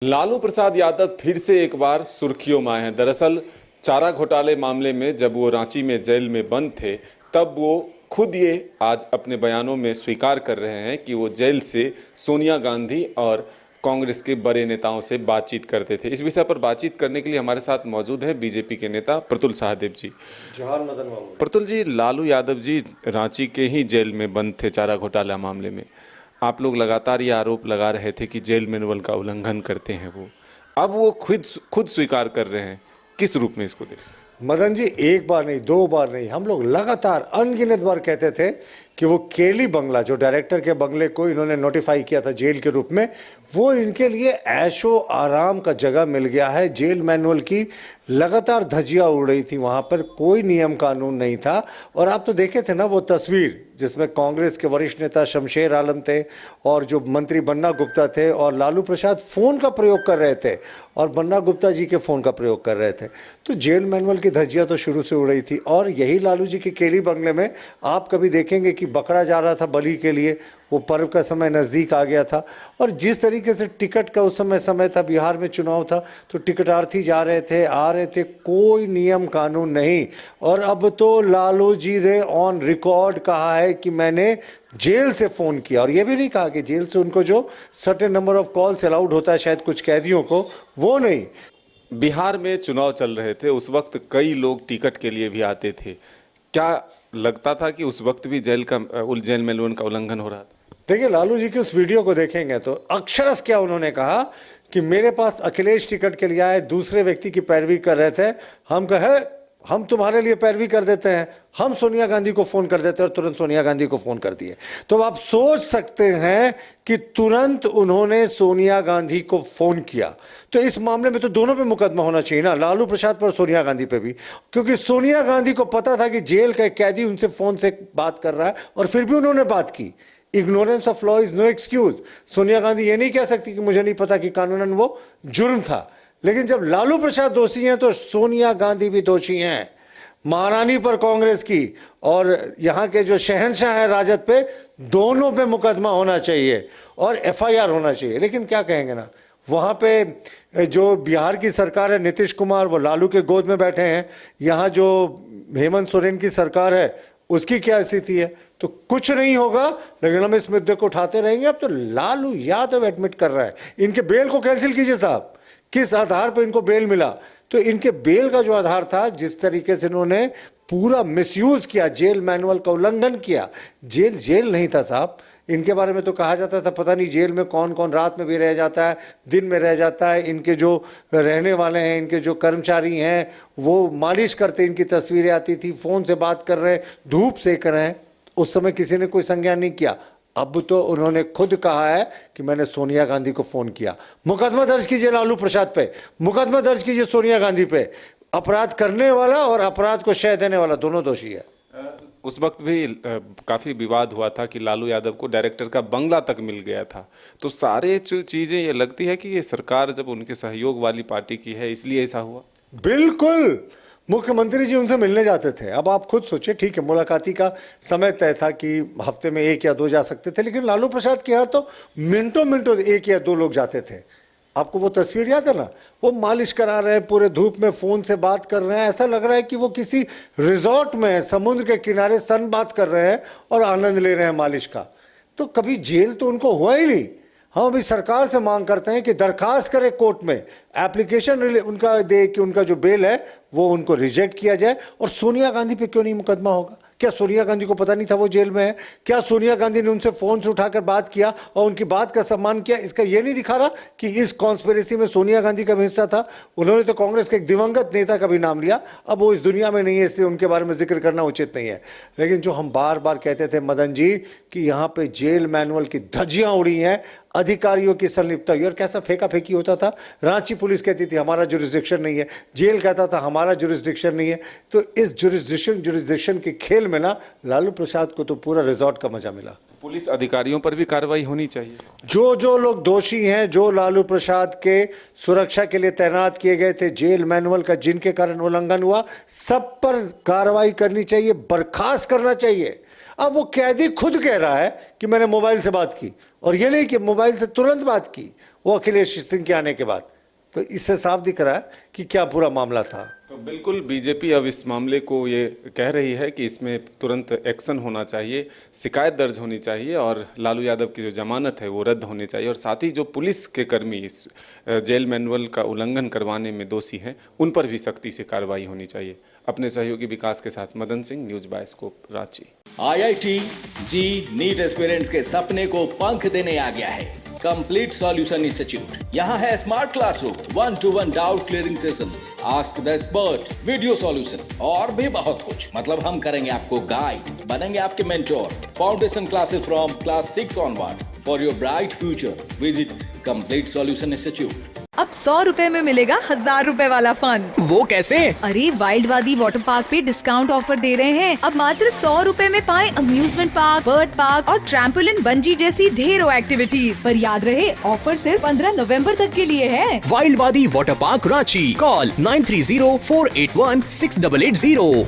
लालू प्रसाद यादव फिर से एक बार सुर्खियों में आए हैं। दरअसल चारा घोटाले मामले में जब वो रांची में जेल में बंद थे, तब वो खुद ये आज अपने बयानों में स्वीकार कर रहे हैं कि वो जेल से सोनिया गांधी और कांग्रेस के बड़े नेताओं से बातचीत करते थे। इस विषय पर बातचीत करने के लिए हमारे साथ मौजूद है बीजेपी के नेता प्रतुल सहदेव जी। जोहार मदन बाबू। प्रतुल जी, लालू यादव जी रांची के ही जेल में बंद थे चारा घोटाला मामले में। आप लोग लगातार ये आरोप लगा रहे थे कि जेल मैनुअल का उल्लंघन करते हैं वो, अब वो खुद स्वीकार कर रहे हैं। किस रूप में इसको देखें? मदन जी, एक बार नहीं, दो बार नहीं, हम लोग लगातार अनगिनत बार कहते थे कि वो केली बंगला, जो डायरेक्टर के बंगले को इन्होंने नोटिफाई किया था जेल के रूप में, वो इनके लिए ऐशो आराम का जगह मिल गया है। जेल मैनुअल की लगातार धज्जियां उड़ रही थी, वहां पर कोई नियम कानून नहीं था। और आप तो देखे थे ना वो तस्वीर जिसमें कांग्रेस के वरिष्ठ नेता शमशेर आलम थे और जो मंत्री बन्ना गुप्ता थे, और लालू प्रसाद फोन का प्रयोग कर रहे थे और बन्ना गुप्ता जी के फोन का प्रयोग कर रहे थे। तो जेल मैनुअल की धज्जियां तो शुरू से उड़ रही थी। और यही लालू जी के केली बंगले में आप कभी देखेंगे कि बकरा जा रहा था बलि के लिए, वो पर्व का समय नज़दीक आ गया था। और जिस तरीके से टिकट का उस समय था, बिहार में चुनाव था, तो टिकटार्थी जा रहे थे, आ रहे थे, कोई नियम कानून नहीं। और अब तो लालू जी ने ऑन रिकॉर्ड कहा है कि मैंने जेल से फ़ोन किया, और ये भी नहीं कहा कि जेल से उनको जो certain number of calls allowed होता है शायद कुछ कैदियों को, वो नहीं। बिहार में चुनाव चल रहे थे, उस वक्त कई लोग टिकट के लिए भी आते थे। क्या लगता था कि उस वक्त भी जेल मैनुअल का उल्लंघन हो रहा था? देखिए, लालू जी की उस वीडियो को देखेंगे तो अक्षरश क्या उन्होंने कहा कि मेरे पास अखिलेश टिकट के लिए आए, दूसरे व्यक्ति की पैरवी कर रहे थे। हम कहे हम तुम्हारे लिए पैरवी कर देते हैं, हम सोनिया गांधी को फोन कर देते हैं, और तुरंत सोनिया गांधी को फोन कर दिए। तो आप सोच सकते हैं कि तुरंत उन्होंने सोनिया गांधी को फोन किया। तो इस मामले में तो दोनों पे मुकदमा होना चाहिए ना, लालू प्रसाद पर, सोनिया गांधी पे भी, क्योंकि सोनिया गांधी को पता था कि जेल का एक कैदी उनसे फोन से बात कर रहा है, और फिर भी उन्होंने बात की। Ignorance of law is no excuse. Sonia Gandhi ये नहीं कह सकती कि मुझे नहीं पता कि कानूनन वो जुर्म था। लेकिन जब लालू प्रसाद दोषी हैं तो सोनिया गांधी भी दोषी हैं। महारानी पर कांग्रेस की और यहां के जो शहंशाह है राजद पे, दोनों पे मुकदमा होना चाहिए और एफआईआर होना चाहिए। लेकिन क्या कहेंगे ना, वहां पे जो बिहार की सरकार है, नीतीश कुमार, वो लालू के गोद में बैठे हैं। यहाँ जो हेमंत सोरेन की सरकार है, उसकी क्या स्थिति है? तो कुछ नहीं होगा, लेकिन हम इस मुद्दे को उठाते रहेंगे। अब तो लालू यादव एडमिट कर रहा है, इनके बेल को कैंसिल कीजिए साहब। किस आधार पर इनको बेल मिला? तो इनके बेल का जो आधार था, जिस तरीके से इन्होंने पूरा मिसयूज किया, जेल मैनुअल का उल्लंघन किया। जेल नहीं था साहब। इनके बारे में तो कहा जाता था पता नहीं जेल में कौन कौन रात में भी रह जाता है, दिन में रह जाता है। इनके जो रहने वाले हैं, इनके जो कर्मचारी हैं, वो मालिश करते, इनकी तस्वीरें आती थी, फ़ोन से बात कर रहे हैं, धूप सेक रहे हैं। उस समय किसी ने कोई संज्ञान नहीं किया। अब तो उन्होंने खुद कहा है कि मैंने सोनिया गांधी को फ़ोन किया। मुकदमा दर्ज कीजिए लालू प्रसाद पे, मुकदमा दर्ज कीजिए सोनिया गांधी पे। अपराध करने वाला और अपराध को शह देने वाला दोनों दोषी है। उस वक्त भी काफी विवाद हुआ था कि लालू यादव को डायरेक्टर का बंगला तक मिल गया था। तो सारे चीजें ये लगती है कि ये सरकार जब उनके सहयोग वाली पार्टी की है, इसलिए ऐसा हुआ। बिल्कुल, मुख्यमंत्री जी उनसे मिलने जाते थे। अब आप खुद सोचिए, ठीक है मुलाकाती का समय तय था कि हफ्ते में 1 या 2 जा सकते थे, लेकिन लालू प्रसाद के यहाँ तो मिनटों 1 या 2 लोग जाते थे। आपको वो तस्वीर याद है ना, वो मालिश करा रहे हैं, पूरे धूप में फ़ोन से बात कर रहे हैं। ऐसा लग रहा है कि वो किसी रिजॉर्ट में है, समुद्र के किनारे सन बात कर रहे हैं और आनंद ले रहे हैं मालिश का। तो कभी जेल तो उनको हुआ ही नहीं। हम अभी सरकार से मांग करते हैं कि दरखास्त करें कोर्ट में, एप्लीकेशन उनका दे कि उनका जो बेल है वो उनको रिजेक्ट किया जाए। और सोनिया गांधी पे क्यों नहीं मुकदमा होगा? क्या सोनिया गांधी को पता नहीं था वो जेल में है? क्या सोनिया गांधी ने उनसे फ़ोन से उठाकर बात किया और उनकी बात का सम्मान किया? इसका ये नहीं दिखा रहा कि इस कॉन्स्पिरेसी में सोनिया गांधी का भी हिस्सा था? उन्होंने तो कांग्रेस के एक दिवंगत नेता का भी नाम लिया, अब वो इस दुनिया में नहीं है, इसलिए उनके बारे में जिक्र करना उचित नहीं है। लेकिन जो हम बार बार कहते थे मदन जी कि यहाँ पे जेल मैनुअल की धज्जियां उड़ी हैं, अधिकारियों की संलिप्तता हुई, और कैसा फेंका फेंकी होता था। रांची पुलिस कहती थी हमारा जुरिस्डिक्शन नहीं है, जेल कहता था हमारा जुरिस्डिक्शन नहीं है। तो इस जुरिस्डिक्शन के खेल में ना लालू प्रसाद को तो पूरा रिजॉर्ट का मजा मिला। पुलिस अधिकारियों पर भी कार्रवाई होनी चाहिए। जो लोग दोषी हैं, जो लालू प्रसाद के सुरक्षा के लिए तैनात किए गए थे, जेल मैनुअल का जिनके कारण उल्लंघन हुआ, सब पर कार्रवाई करनी चाहिए, बर्खास्त करना चाहिए। अब वो कैदी खुद कह रहा है कि मैंने मोबाइल से बात की, और ये नहीं कि मोबाइल से तुरंत बात की, वो अखिलेश सिंह के आने के बाद। तो इससे साफ दिख रहा है कि क्या पूरा मामला था। तो बिल्कुल बीजेपी अब इस मामले को ये कह रही है कि इसमें तुरंत एक्शन होना चाहिए, शिकायत दर्ज होनी चाहिए और लालू यादव की जो जमानत है वो रद्द होनी चाहिए, और साथ ही जो पुलिस के कर्मी इस जेल मैनुअल का उल्लंघन करवाने में दोषी हैं उन पर भी सख्ती से कार्रवाई होनी चाहिए। अपने सहयोगी विकास के साथ Madan Singh, news bioscope, Ranchi. IIT जी नीट एस्पिरेंट्स के सपने को पंख देने आ गया है कंप्लीट सॉल्यूशन इंस्टीट्यूट। यहाँ है smart classroom, 1-to-1 doubt clearing session, ask the expert, video solution और भी बहुत कुछ। मतलब हम करेंगे आपको गाइड, बनेंगे आपके mentor. Foundation classes from class 6 onwards for your bright future. Visit complete solution institute. अब 100 रुपए में मिलेगा 1000 रुपए वाला फन। वो कैसे? अरे वाइल्ड वादी वाटर पार्क पे डिस्काउंट ऑफर दे रहे हैं। अब मात्र 100 रुपए में पाएं अम्यूजमेंट पार्क, बर्ड पार्क और ट्रैम्पोलिन, बंजी जैसी ढेरों एक्टिविटीज। पर याद रहे, ऑफर सिर्फ 15 नवंबर तक के लिए है। वाइल्ड वादी वाटर पार्क रांची। कॉल 9304816880।